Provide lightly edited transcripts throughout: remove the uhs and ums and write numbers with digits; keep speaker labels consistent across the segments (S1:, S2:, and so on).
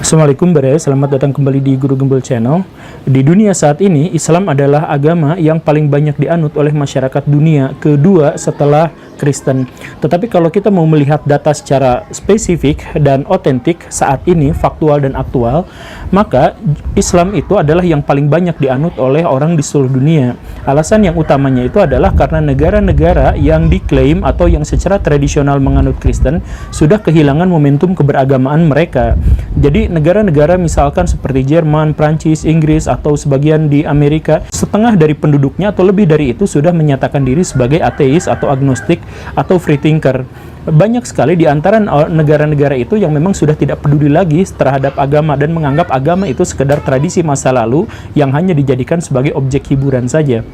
S1: Assalamualaikum Baraya, selamat datang kembali di Guru Gembel Channel. Di dunia saat ini, Islam adalah agama yang paling banyak dianut oleh masyarakat dunia, kedua setelah Kristen. Tetapi kalau kita mau melihat data secara spesifik dan otentik saat ini, faktual dan aktual, maka Islam itu adalah yang paling banyak dianut oleh orang di seluruh dunia. Alasan yang utamanya itu adalah karena negara-negara yang diklaim atau yang secara tradisional menganut Kristen sudah kehilangan momentum keberagamaan mereka. Jadi negara-negara misalkan seperti Jerman, Prancis, Inggris, atau sebagian di Amerika, setengah dari penduduknya atau lebih dari itu sudah menyatakan diri sebagai ateis atau agnostik atau free thinker. Banyak sekali di antara negara-negara itu yang memang sudah tidak peduli lagi terhadap agama dan menganggap agama itu sekedar tradisi masa lalu yang hanya dijadikan sebagai objek hiburan saja.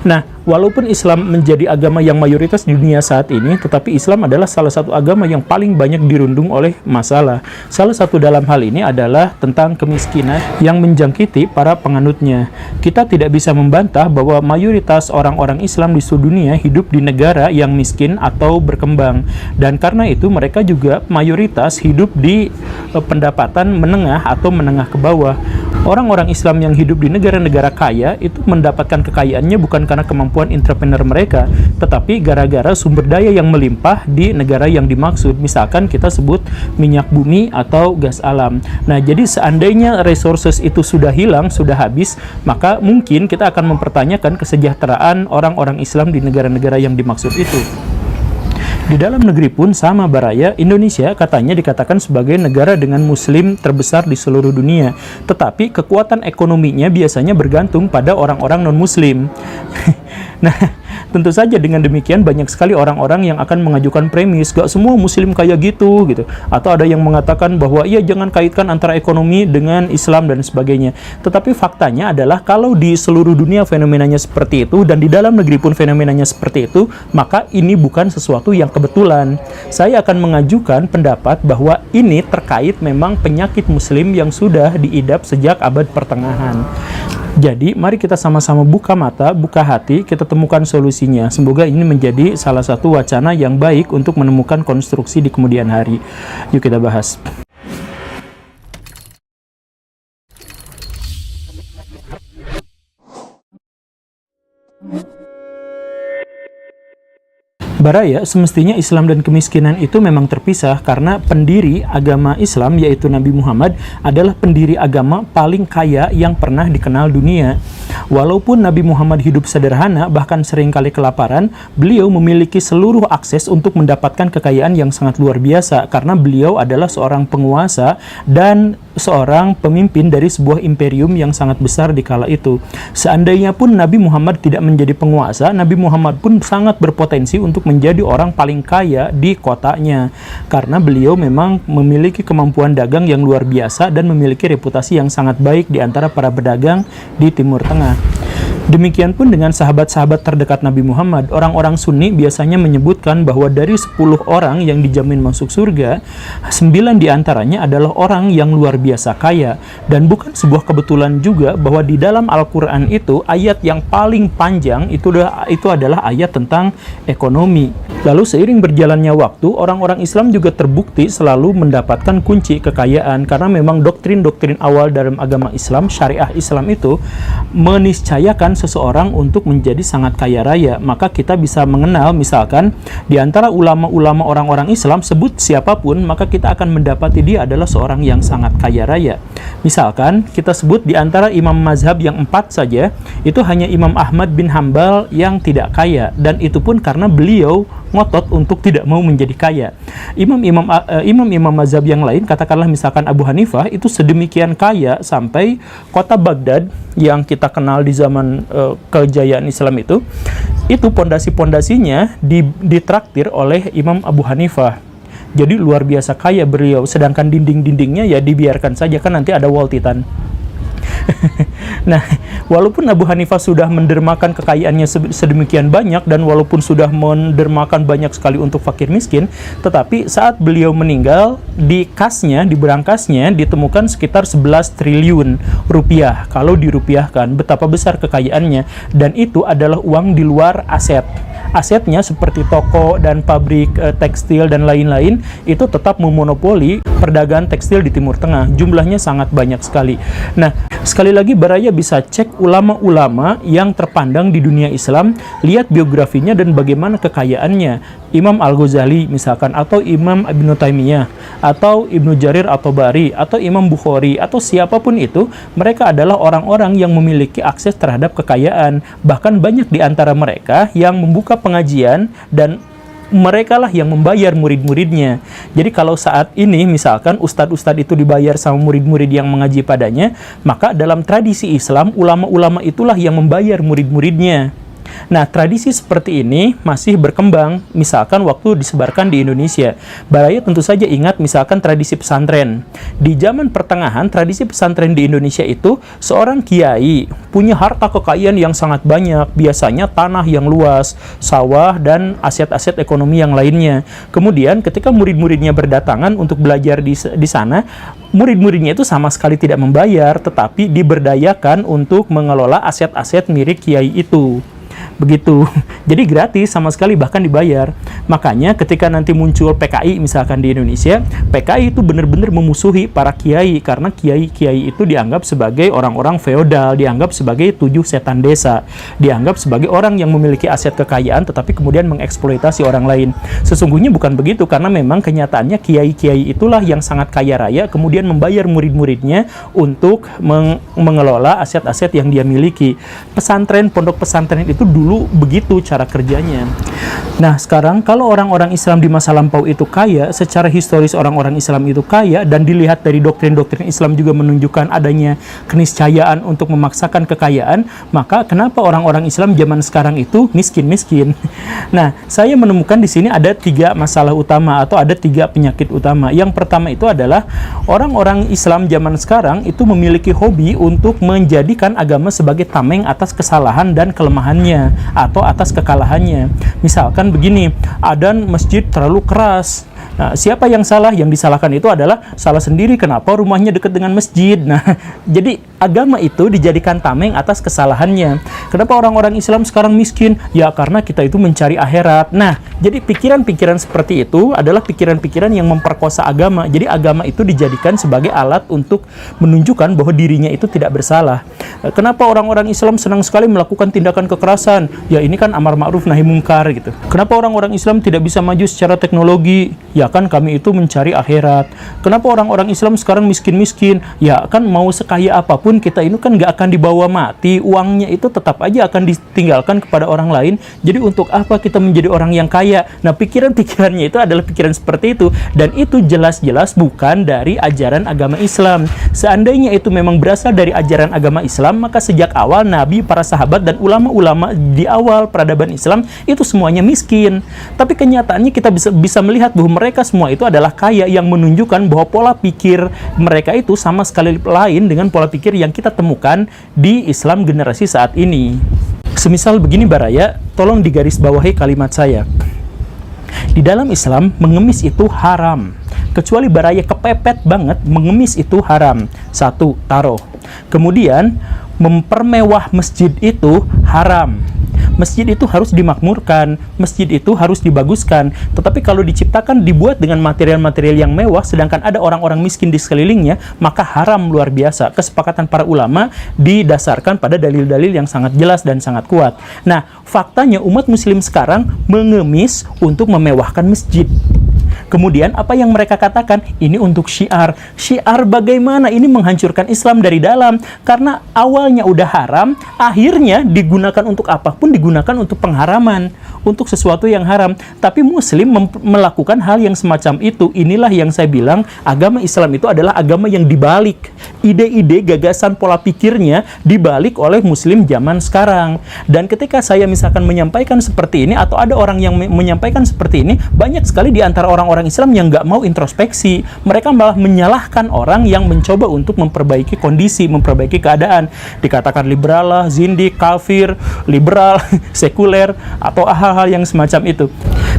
S1: Nah, walaupun Islam menjadi agama yang mayoritas di dunia saat ini, tetapi Islam adalah salah satu agama yang paling banyak dirundung oleh masalah. Salah satu dalam hal ini adalah tentang kemiskinan yang menjangkiti para penganutnya. Kita tidak bisa membantah bahwa mayoritas orang-orang Islam di seluruh dunia hidup di negara yang miskin atau berkembang. Dan karena itu mereka juga mayoritas hidup di pendapatan menengah atau menengah ke bawah. Orang-orang Islam yang hidup di negara-negara kaya itu mendapatkan kekayaannya bukan karena kemampuan entrepreneur mereka, tetapi gara-gara sumber daya yang melimpah di negara yang dimaksud. Misalkan kita sebut minyak bumi atau gas alam. Nah, jadi seandainya resources itu sudah hilang, sudah habis, maka mungkin kita akan mempertanyakan kesejahteraan orang-orang Islam di negara-negara yang dimaksud itu. Di dalam negeri pun sama Baraya, Indonesia katanya dikatakan sebagai negara dengan muslim terbesar di seluruh dunia. Tetapi kekuatan ekonominya biasanya bergantung pada orang-orang non-muslim. Nah, tentu saja dengan demikian banyak sekali orang-orang yang akan mengajukan premis, gak semua muslim kayak gitu. Atau ada yang mengatakan bahwa iya jangan kaitkan antara ekonomi dengan Islam dan sebagainya. Tetapi faktanya adalah kalau di seluruh dunia fenomenanya seperti itu dan di dalam negeri pun fenomenanya seperti itu, maka ini bukan sesuatu yang kebetulan. Saya akan mengajukan pendapat bahwa ini terkait memang penyakit muslim yang sudah diidap sejak abad pertengahan. Jadi, mari kita sama-sama buka mata, buka hati, kita temukan solusinya. Semoga ini menjadi salah satu wacana yang baik untuk menemukan konstruksi di kemudian hari. Yuk kita bahas. Baraya, semestinya Islam dan kemiskinan itu memang terpisah karena pendiri agama Islam yaitu Nabi Muhammad adalah pendiri agama paling kaya yang pernah dikenal dunia. Walaupun Nabi Muhammad hidup sederhana, bahkan seringkali kelaparan, beliau memiliki seluruh akses untuk mendapatkan kekayaan yang sangat luar biasa karena beliau adalah seorang penguasa dan seorang pemimpin dari sebuah imperium yang sangat besar di kala itu. Seandainya pun Nabi Muhammad tidak menjadi penguasa, Nabi Muhammad pun sangat berpotensi untuk menjadi orang paling kaya di kotanya karena beliau memang memiliki kemampuan dagang yang luar biasa dan memiliki reputasi yang sangat baik di antara para pedagang di Timur Tengah. Demikian pun dengan sahabat-sahabat terdekat Nabi Muhammad. Orang-orang Sunni biasanya menyebutkan bahwa dari 10 orang yang dijamin masuk surga, 9 diantaranya adalah orang yang luar biasa kaya. Dan bukan sebuah kebetulan juga bahwa di dalam Al-Quran itu, ayat yang paling panjang itu adalah ayat tentang ekonomi. Lalu seiring berjalannya waktu, orang-orang Islam juga terbukti selalu mendapatkan kunci kekayaan karena memang doktrin-doktrin awal dalam agama Islam, syariah Islam itu meniscayakan seseorang untuk menjadi sangat kaya raya. Maka kita bisa mengenal misalkan di antara ulama-ulama orang-orang Islam, sebut siapapun, maka kita akan mendapati dia adalah seorang yang sangat kaya raya. Misalkan kita sebut di antara imam mazhab yang 4 saja, itu hanya Imam Ahmad bin Hambal yang tidak kaya, dan itu pun karena beliau ngotot untuk tidak mau menjadi kaya. Imam-imam mazhab yang lain, katakanlah misalkan Abu Hanifah, itu sedemikian kaya sampai kota Baghdad yang kita kenal di zaman kejayaan Islam itu pondasi-pondasinya ditraktir oleh Imam Abu Hanifah. Jadi luar biasa kaya beliau, sedangkan dinding-dindingnya ya dibiarkan saja, kan nanti ada wall titan. Nah, walaupun Abu Hanifah sudah mendermakan kekayaannya sedemikian banyak dan walaupun sudah mendermakan banyak sekali untuk fakir miskin, tetapi saat beliau meninggal, di kasnya, di berangkasnya ditemukan sekitar 11 triliun rupiah. Kalau dirupiahkan, betapa besar kekayaannya, dan itu adalah uang di luar aset. asetnya seperti toko dan pabrik tekstil dan lain-lain itu tetap memonopoli perdagangan tekstil di Timur Tengah. Jumlahnya sangat banyak sekali. Nah, sekali lagi Baraya bisa cek ulama-ulama yang terpandang di dunia Islam, lihat biografinya dan bagaimana kekayaannya. Imam Al-Ghazali misalkan, atau Imam Ibnu Taimiyah, atau Ibnu Jarir At-Tabari, atau Imam Bukhari, atau siapapun itu, mereka adalah orang-orang yang memiliki akses terhadap kekayaan. Bahkan banyak di antara mereka yang membuka pengajian dan mereka lah yang membayar murid-muridnya. Jadi kalau saat ini misalkan ustadz-ustadz itu dibayar sama murid-murid yang mengaji padanya, maka dalam tradisi Islam, ulama-ulama itulah yang membayar murid-muridnya. Nah, tradisi seperti ini masih berkembang, misalkan waktu disebarkan di Indonesia. Baraya tentu saja ingat misalkan tradisi pesantren. Di zaman pertengahan, tradisi pesantren di Indonesia itu, seorang kiai punya harta kekayaan yang sangat banyak, biasanya tanah yang luas, sawah, dan aset-aset ekonomi yang lainnya. Kemudian ketika murid-muridnya berdatangan untuk belajar di sana, murid-muridnya itu sama sekali tidak membayar, tetapi diberdayakan untuk mengelola aset-aset milik kiai itu. Begitu. Jadi gratis sama sekali, bahkan dibayar. Makanya ketika nanti muncul PKI misalkan di Indonesia, PKI itu benar-benar memusuhi para kiai, karena kiai-kiai itu dianggap sebagai orang-orang feodal, dianggap sebagai 7 setan desa, dianggap sebagai orang yang memiliki aset kekayaan tetapi kemudian mengeksploitasi orang lain. Sesungguhnya bukan begitu, karena memang kenyataannya kiai-kiai itulah yang sangat kaya raya kemudian membayar murid-muridnya untuk mengelola aset-aset yang dia miliki. Pesantren, pondok pesantren itu dulu begitu cara kerjanya. Nah, sekarang kalau orang-orang Islam di masa lampau itu kaya, secara historis orang-orang Islam itu kaya, dan dilihat dari doktrin-doktrin Islam juga menunjukkan adanya keniscayaan untuk memaksakan kekayaan, maka kenapa orang-orang Islam zaman sekarang itu miskin-miskin? Nah, saya menemukan di sini ada 3 masalah utama atau ada 3 penyakit utama. Yang pertama itu adalah orang-orang Islam zaman sekarang itu memiliki hobi untuk menjadikan agama sebagai tameng atas kesalahan dan kelemahannya, atau atas kekalahannya. Misalkan begini, adzan masjid terlalu keras. Nah, siapa yang salah? Yang disalahkan itu adalah salah sendiri, kenapa rumahnya dekat dengan masjid. Nah, jadi agama itu dijadikan tameng atas kesalahannya. Kenapa orang-orang Islam sekarang miskin? Ya karena kita itu mencari akhirat. Nah, jadi pikiran-pikiran seperti itu adalah pikiran-pikiran yang memperkosa agama. Jadi agama itu dijadikan sebagai alat untuk menunjukkan bahwa dirinya itu tidak bersalah. Kenapa orang-orang Islam senang sekali melakukan tindakan kekerasan? Ya ini kan amar ma'ruf nahi mungkar gitu. Kenapa orang-orang Islam tidak bisa maju secara teknologi? Ya kan kami itu mencari akhirat. Kenapa orang-orang Islam sekarang miskin-miskin? Ya kan mau sekaya apapun kita ini kan nggak akan dibawa mati, uangnya itu tetap aja akan ditinggalkan kepada orang lain. Jadi untuk apa kita menjadi orang yang kaya? Nah, pikiran-pikirannya itu adalah pikiran seperti itu, dan itu jelas-jelas bukan dari ajaran agama Islam. Seandainya itu memang berasal dari ajaran agama Islam, maka sejak awal Nabi, para sahabat, dan ulama-ulama di awal peradaban Islam itu semuanya miskin. Tapi kenyataannya kita bisa melihat bahwa mereka semua itu adalah kaya, yang menunjukkan bahwa pola pikir mereka itu sama sekali lain dengan pola pikir yang kita temukan di Islam generasi saat ini. Semisal begini Baraya, tolong digarisbawahi kalimat saya. Di dalam Islam, mengemis itu haram. Kecuali Baraya kepepet banget, mengemis itu haram. 1. Taruh. Kemudian, mempermewah masjid itu haram. Masjid itu harus dimakmurkan, masjid itu harus dibaguskan. Tetapi kalau diciptakan, dibuat dengan material-material yang mewah, sedangkan ada orang-orang miskin di sekelilingnya, maka haram luar biasa. Kesepakatan para ulama didasarkan pada dalil-dalil yang sangat jelas dan sangat kuat. Nah, faktanya umat muslim sekarang mengemis untuk memewahkan masjid. Kemudian apa yang mereka katakan? Ini untuk syiar. Syiar bagaimana? Ini menghancurkan Islam dari dalam. Karena awalnya udah haram, akhirnya digunakan untuk apapun, digunakan untuk pengharaman, untuk sesuatu yang haram. Tapi Muslim melakukan hal yang semacam itu. Inilah yang saya bilang, agama Islam itu adalah agama yang dibalik. Ide-ide, gagasan, pola pikirnya dibalik oleh Muslim zaman sekarang. Dan ketika saya misalkan menyampaikan seperti ini, atau ada orang yang menyampaikan seperti ini, banyak sekali di antara orang-orang Islam yang nggak mau introspeksi. Mereka malah menyalahkan orang yang mencoba untuk memperbaiki kondisi, memperbaiki keadaan. Dikatakan liberal lah, zindik, kafir, liberal, sekuler, atau hal-hal yang semacam itu.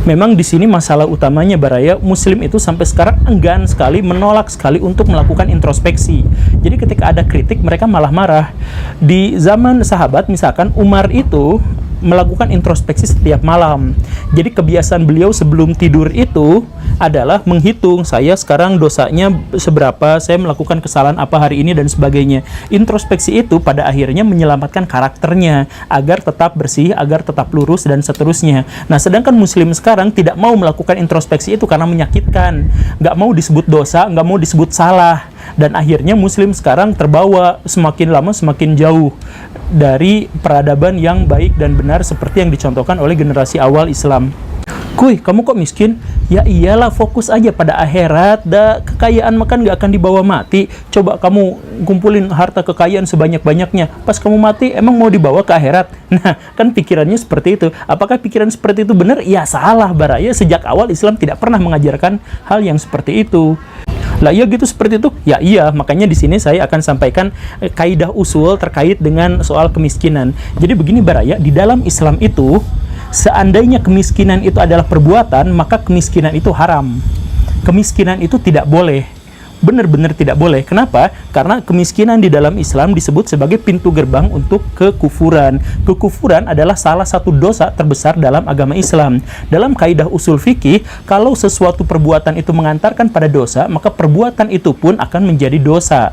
S1: Memang di sini masalah utamanya Baraya, Muslim itu sampai sekarang enggan sekali, menolak sekali untuk melakukan introspeksi. Jadi ketika ada kritik, mereka malah marah. Di zaman sahabat, misalkan Umar itu melakukan introspeksi setiap malam. Jadi kebiasaan beliau sebelum tidur itu adalah menghitung, saya sekarang dosanya seberapa, saya melakukan kesalahan apa hari ini, dan sebagainya. Introspeksi itu pada akhirnya menyelamatkan karakternya agar tetap bersih, agar tetap lurus, dan seterusnya. Nah, sedangkan muslim sekarang tidak mau melakukan introspeksi itu karena menyakitkan, nggak mau disebut dosa, nggak mau disebut salah, dan akhirnya muslim sekarang terbawa semakin lama semakin jauh dari peradaban yang baik dan benar seperti yang dicontohkan oleh generasi awal Islam. Kuy, kamu kok miskin? Ya iyalah, fokus aja pada akhirat. Kekayaan makan nggak akan dibawa mati. Coba kamu kumpulin harta kekayaan sebanyak-banyaknya. Pas kamu mati, emang mau dibawa ke akhirat? Nah, kan pikirannya seperti itu. Apakah pikiran seperti itu benar? Ya salah, Baraya. Sejak awal Islam tidak pernah mengajarkan hal yang seperti itu. Lah iya gitu seperti itu? Ya iya, makanya di sini saya akan sampaikan kaidah usul terkait dengan soal kemiskinan. Jadi begini Baraya, di dalam Islam itu seandainya kemiskinan itu adalah perbuatan, maka kemiskinan itu haram. Kemiskinan itu tidak boleh. Benar-benar tidak boleh. Kenapa? Karena kemiskinan di dalam Islam disebut sebagai pintu gerbang untuk kekufuran. Kekufuran adalah salah satu dosa terbesar dalam agama Islam. Dalam kaidah usul fikih, kalau sesuatu perbuatan itu mengantarkan pada dosa, maka perbuatan itu pun akan menjadi dosa.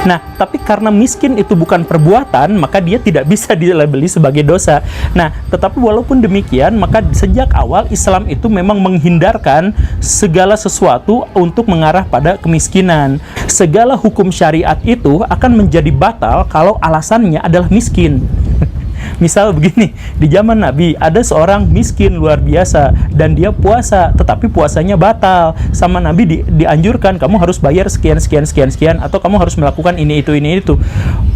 S1: Nah, tapi karena miskin itu bukan perbuatan, maka dia tidak bisa dilabeli sebagai dosa. Nah, tetapi walaupun demikian, maka sejak awal Islam itu memang menghindarkan segala sesuatu untuk mengarah pada kemiskinan. Segala hukum syariat itu akan menjadi batal kalau alasannya adalah miskin. Misal begini, di zaman Nabi ada seorang miskin luar biasa dan dia puasa, tetapi puasanya batal. Sama Nabi dianjurkan, kamu harus bayar sekian atau kamu harus melakukan ini itu.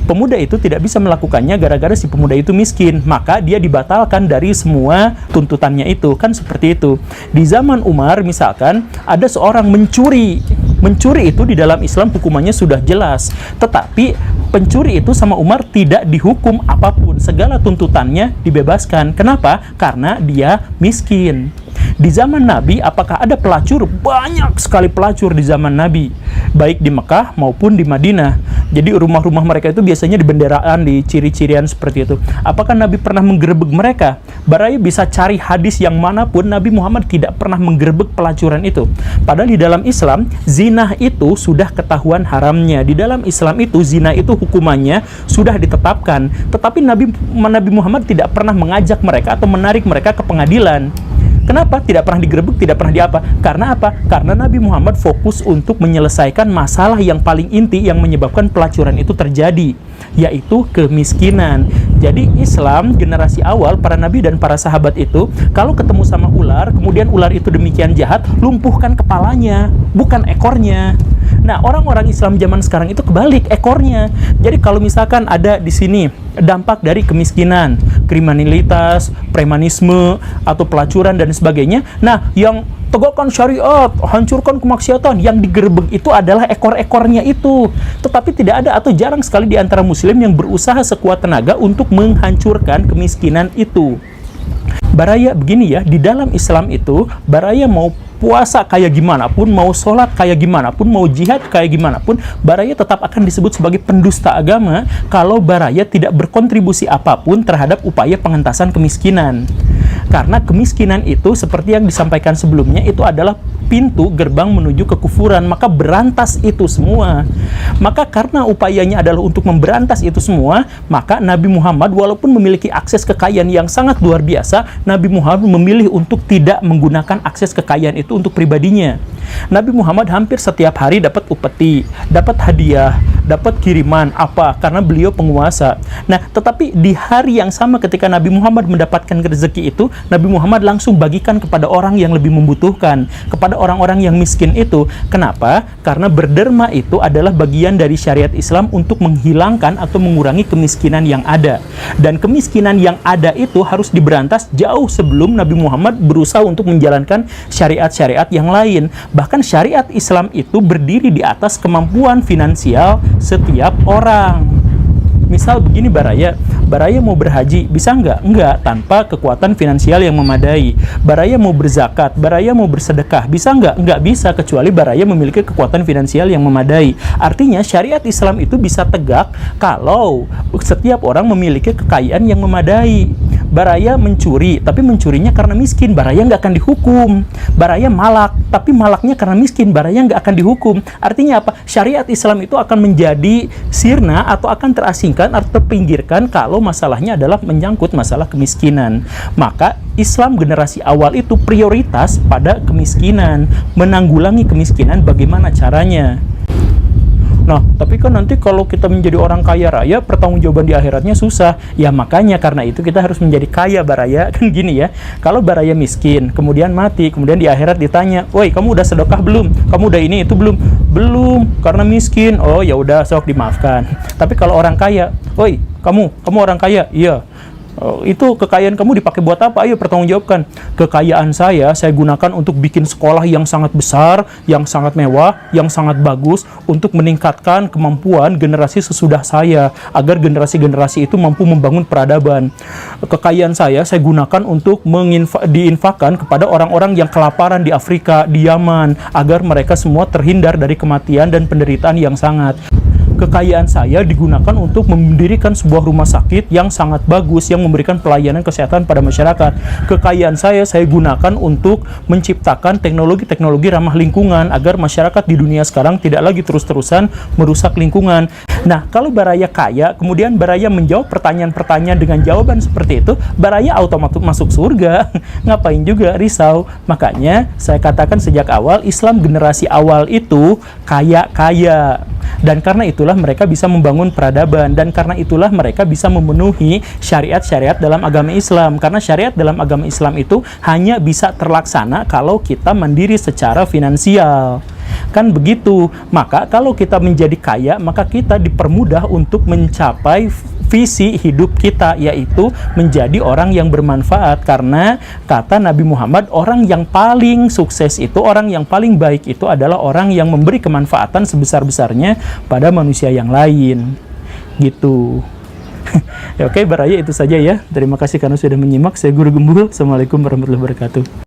S1: Pemuda itu tidak bisa melakukannya gara-gara si pemuda itu miskin, maka dia dibatalkan dari semua tuntutannya itu. Kan seperti itu. Di zaman Umar misalkan ada seorang mencuri itu di dalam Islam hukumannya sudah jelas, tetapi pencuri itu sama Umar tidak dihukum apapun, segala tuntutannya dibebaskan. Kenapa? Karena dia miskin. Di zaman Nabi, apakah ada pelacur? Banyak sekali pelacur di zaman Nabi, baik di Mekah maupun di Madinah. Jadi rumah-rumah mereka itu biasanya di benderaan, di ciri-cirian seperti itu. Apakah Nabi pernah menggerebek mereka? Baraya bisa cari hadis yang manapun, Nabi Muhammad tidak pernah menggerebek pelacuran itu. Padahal di dalam Islam, zina itu sudah ketahuan haramnya. Di dalam Islam itu, zina itu hukumannya sudah ditetapkan. Tetapi Nabi Muhammad tidak pernah mengajak mereka atau menarik mereka ke pengadilan. Kenapa? Tidak pernah digerebek, tidak pernah diapa. Karena apa? Karena Nabi Muhammad fokus untuk menyelesaikan masalah yang paling inti yang menyebabkan pelacuran itu terjadi, yaitu kemiskinan. Jadi Islam, generasi awal, para nabi dan para sahabat itu, kalau ketemu sama ular, kemudian ular itu demikian jahat, lumpuhkan kepalanya, bukan ekornya. Nah, orang-orang Islam zaman sekarang itu kebalik, ekornya. Jadi kalau misalkan ada di sini dampak dari kemiskinan, kriminalitas, premanisme, atau pelacuran dan sebagainya, nah yang tegakkan syariat, hancurkan kemaksiatan, yang digerebek itu adalah ekor-ekornya itu. Tetapi tidak ada atau jarang sekali di antara muslim yang berusaha sekuat tenaga untuk menghancurkan kemiskinan itu. Baraya begini ya, di dalam Islam itu, Baraya mau puasa kayak gimana pun, mau sholat kayak gimana pun, mau jihad kayak gimana pun, Baraya tetap akan disebut sebagai pendusta agama kalau Baraya tidak berkontribusi apapun terhadap upaya pengentasan kemiskinan. Karena kemiskinan itu, seperti yang disampaikan sebelumnya, itu adalah pintu gerbang menuju kekufuran, maka berantas itu semua. Maka karena upayanya adalah untuk memberantas itu semua, maka Nabi Muhammad walaupun memiliki akses kekayaan yang sangat luar biasa, Nabi Muhammad memilih untuk tidak menggunakan akses kekayaan itu untuk pribadinya. Nabi Muhammad hampir setiap hari dapat upeti, dapat hadiah, dapat kiriman, apa? Karena beliau penguasa. Nah, tetapi di hari yang sama ketika Nabi Muhammad mendapatkan rezeki itu, Nabi Muhammad langsung bagikan kepada orang yang lebih membutuhkan, kepada orang-orang yang miskin itu. Kenapa? Karena berderma itu adalah bagian dari syariat Islam untuk menghilangkan atau mengurangi kemiskinan yang ada. Dan kemiskinan yang ada itu harus diberantas jauh sebelum Nabi Muhammad berusaha untuk menjalankan syariat-syariat yang lain. Bahkan syariat Islam itu berdiri di atas kemampuan finansial setiap orang. Misal begini Baraya mau berhaji, bisa nggak? Enggak, tanpa kekuatan finansial yang memadai. Baraya mau berzakat, Baraya mau bersedekah, bisa nggak? Enggak bisa, kecuali Baraya memiliki kekuatan finansial yang memadai. Artinya syariat Islam itu bisa tegak kalau setiap orang memiliki kekayaan yang memadai. Baraya mencuri, tapi mencurinya karena miskin, Baraya nggak akan dihukum. Baraya malak, tapi malaknya karena miskin, Baraya nggak akan dihukum. Artinya apa? Syariat Islam itu akan menjadi sirna atau akan terasingkan atau terpinggirkan kalau masalahnya adalah menyangkut masalah kemiskinan. Maka Islam generasi awal itu prioritas pada kemiskinan, menanggulangi kemiskinan. Bagaimana caranya? Nah, tapi kan nanti kalau kita menjadi orang kaya raya, pertanggungjawaban di akhiratnya susah. Ya makanya karena itu kita harus menjadi kaya baraya. Kan gini ya, kalau baraya miskin, kemudian mati, kemudian di akhirat ditanya, woi kamu udah sedekah belum? Kamu udah ini itu belum? Belum, karena miskin. Oh ya udah, sok dimaafkan. Tapi kalau orang kaya, woi kamu orang kaya? Iya. Itu kekayaan kamu dipakai buat apa? Ayo pertanggungjawabkan. Kekayaan saya gunakan untuk bikin sekolah yang sangat besar, yang sangat mewah, yang sangat bagus, untuk meningkatkan kemampuan generasi sesudah saya, agar generasi-generasi itu mampu membangun peradaban. Kekayaan saya gunakan untuk diinfakkan kepada orang-orang yang kelaparan di Afrika, di Yaman, agar mereka semua terhindar dari kematian dan penderitaan yang sangat. Kekayaan saya digunakan untuk mendirikan sebuah rumah sakit yang sangat bagus, yang memberikan pelayanan kesehatan pada masyarakat. Kekayaan saya gunakan untuk menciptakan teknologi-teknologi ramah lingkungan, agar masyarakat di dunia sekarang tidak lagi terus-terusan merusak lingkungan. Nah, kalau baraya kaya, kemudian baraya menjawab pertanyaan-pertanyaan dengan jawaban seperti itu, baraya otomatis masuk surga. Ngapain juga risau? Makanya saya katakan sejak awal, Islam generasi awal itu kaya-kaya. Dan karena itulah mereka bisa membangun peradaban, dan karena itulah mereka bisa memenuhi syariat-syariat dalam agama Islam. Karena syariat dalam agama Islam itu hanya bisa terlaksana kalau kita mandiri secara finansial. Kan begitu. Maka kalau kita menjadi kaya, maka kita dipermudah untuk mencapai visi hidup kita, yaitu menjadi orang yang bermanfaat. Karena kata Nabi Muhammad, orang yang paling sukses itu, orang yang paling baik itu adalah orang yang memberi kemanfaatan sebesar-besarnya pada manusia yang lain. Gitu. Ya, oke, baraya itu saja ya. Terima kasih karena sudah menyimak. Saya Guru Gembul. Assalamualaikum warahmatullahi wabarakatuh.